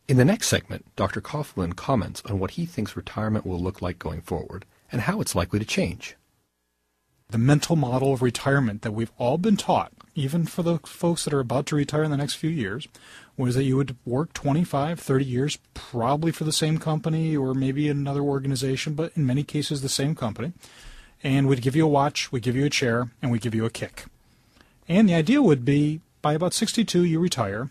In the next segment, Dr. Coughlin comments on what he thinks retirement will look like going forward and how it's likely to change. The mental model of retirement that we've all been taught, even for the folks that are about to retire in the next few years, was that you would work 25, 30 years probably for the same company or maybe another organization, but in many cases the same company. And we'd give you a watch, we'd give you a chair, and we'd give you a kick. And the idea would be by about 62 you retire.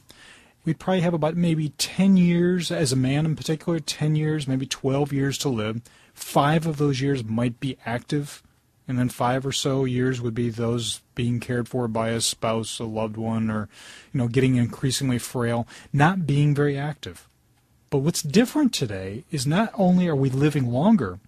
We'd probably have about maybe 10 years, as a man in particular, 10 years, maybe 12 years to live. 5 of those years might be active, and then 5 or so years would be those being cared for by a spouse, a loved one, or getting increasingly frail, not being very active. But what's different today is not only are we living longer,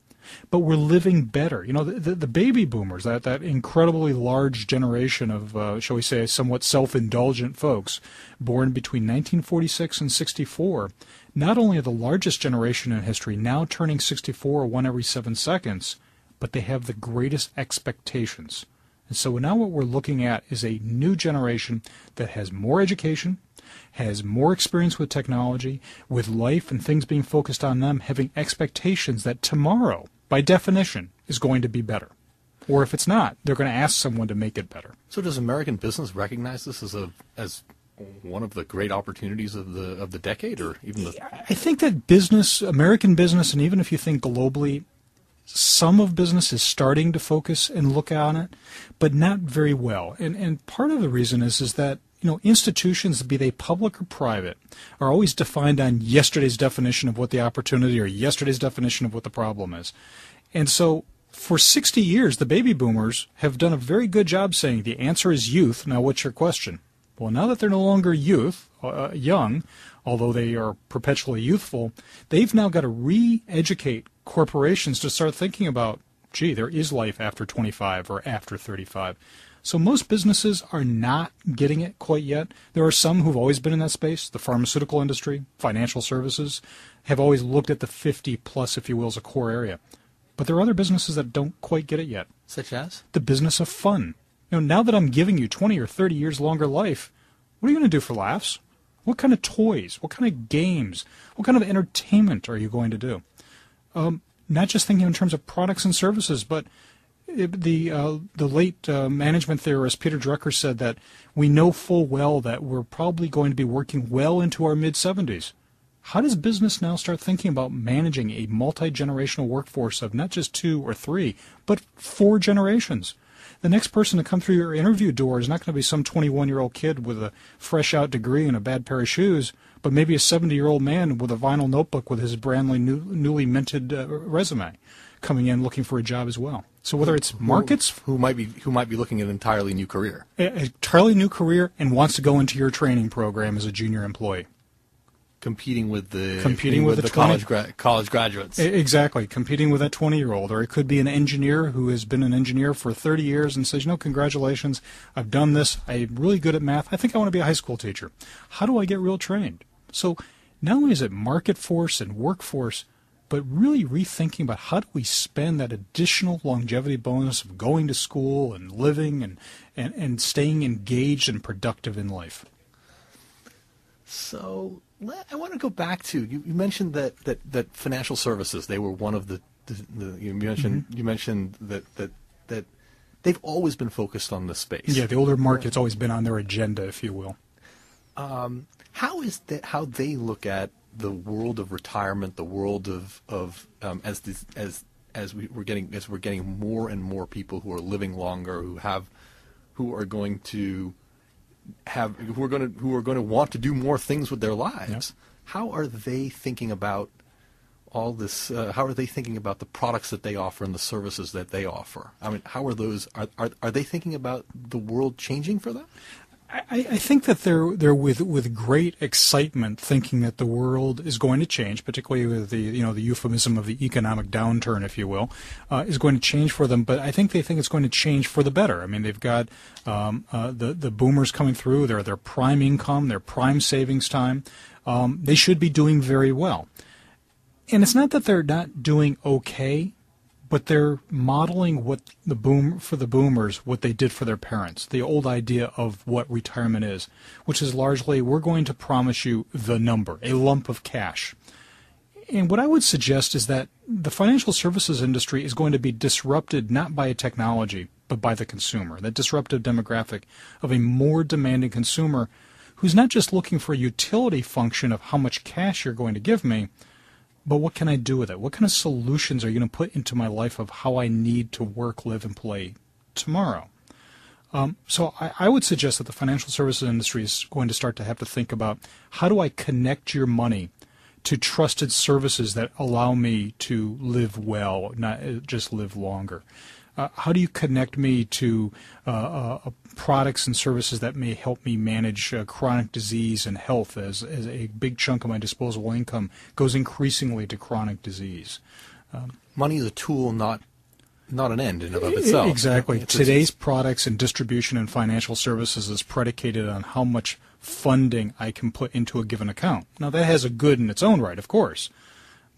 but we're living better. The baby boomers, that incredibly large generation of, shall we say, somewhat self-indulgent folks born between 1946 and 64, not only are the largest generation in history, now turning 64 one every 7 seconds, but they have the greatest expectations. And so now what we're looking at is a new generation that has more education, has more experience with technology, with life and things being focused on them, having expectations that tomorrow, by definition, is going to be better. Or if it's not, they're going to ask someone to make it better. So does American business recognize this as one of the great opportunities of the decade, or even the? I think that business, American business, and even if you think globally, some of business is starting to focus and look on it, but not very well. And part of the reason is that institutions, be they public or private, are always defined on yesterday's definition of what the opportunity or yesterday's definition of what the problem is. And so for 60 years, the baby boomers have done a very good job saying the answer is youth. Now, what's your question? Well, now that they're no longer young, although they are perpetually youthful, they've now got to re-educate corporations to start thinking about, gee, there is life after 25 or after 35. So most businesses are not getting it quite yet. There are some who've always been in that space. The pharmaceutical industry, financial services, have always looked at the 50 plus, if you will, as a core area. But there are other businesses that don't quite get it yet. Such as? The business of fun. Now that I'm giving you 20 or 30 years longer life, what are you going to do for laughs? What kind of toys? What kind of games? What kind of entertainment are you going to do? Not just thinking in terms of products and services, but the late management theorist Peter Drucker said that we know full well that we're probably going to be working well into our mid-70s. How does business now start thinking about managing a multi-generational workforce of not just 2 or 3, but 4 generations? The next person to come through your interview door is not going to be some 21-year-old kid with a fresh-out degree and a bad pair of shoes, but maybe a 70-year-old man with a vinyl notebook with his newly minted resume coming in looking for a job as well. So whether it's markets, who might be looking at an entirely new career, and wants to go into your training program as a junior employee, competing with the college graduates. Exactly, competing with that 20-year-old, or it could be an engineer who has been an engineer for 30 years and says, congratulations, I've done this, I'm really good at math, I think I want to be a high school teacher. How do I get real trained? So not only is it market force and workforce, but really rethinking about how do we spend that additional longevity bonus of going to school and living and staying engaged and productive in life. So I want to go back to, you mentioned that financial services, they were one of the you mentioned that they've always been focused on this space. Yeah, the older market's always been on their agenda, if you will. How they look at the world of retirement, the world of as we're getting more and more people who are living longer, who are going to want to do more things with their lives. Yep. How are they thinking about all this? How are they thinking about the products that they offer and the services that they offer? I mean, how are those? Are they thinking about the world changing for them? I think that they're with great excitement thinking that the world is going to change, particularly with the euphemism of the economic downturn, if you will, is going to change for them. But I think they think it's going to change for the better. I mean, they've got the boomers coming through, their prime income, their prime savings time. They should be doing very well. And it's not that they're not doing okay, but they're modeling what for the boomers, what they did for their parents, the old idea of what retirement is, which is largely, we're going to promise you the number, a lump of cash. And what I would suggest is that the financial services industry is going to be disrupted not by a technology, but by the consumer, that disruptive demographic of a more demanding consumer who's not just looking for a utility function of how much cash you're going to give me, but what can I do with it? What kind of solutions are you going to put into my life of how I need to work, live, and play tomorrow? So I would suggest that the financial services industry is going to start to have to think about, how do I connect your money to trusted services that allow me to live well, not just live longer? How do you connect me to products and services that may help me manage chronic disease and health, as a big chunk of my disposable income goes increasingly to chronic disease? Money is a tool, not an end in and of itself. Exactly. Today's products and distribution and financial services is predicated on how much funding I can put into a given account. Now, that has a good in its own right, of course.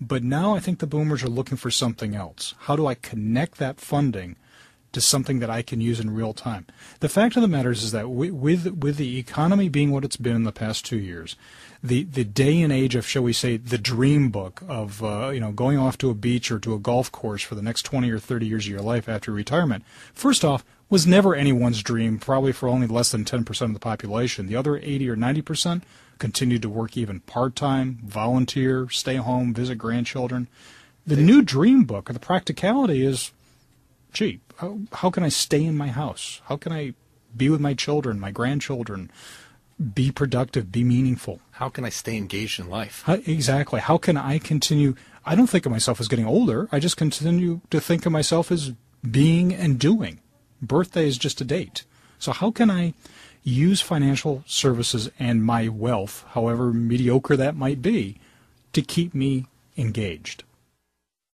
But now I think the boomers are looking for something else. How do I connect that funding to something that I can use in real time? The fact of the matter is that with the economy being what it's been in the past 2 years, the day and age of, shall we say, the dream book of going off to a beach or to a golf course for the next 20 or 30 years of your life after retirement, first off, was never anyone's dream, probably for only less than 10% of the population. The other 80 or 90% continued to work even part-time, volunteer, stay home, visit grandchildren. The new dream book, or the practicality is, gee, how can I stay in my house? How can I be with my children, my grandchildren, be productive, be meaningful? How can I stay engaged in life? Exactly. How can I continue? I don't think of myself as getting older. I just continue to think of myself as being and doing. Birthday is just a date. So how can I use financial services and my wealth, however mediocre that might be, to keep me engaged?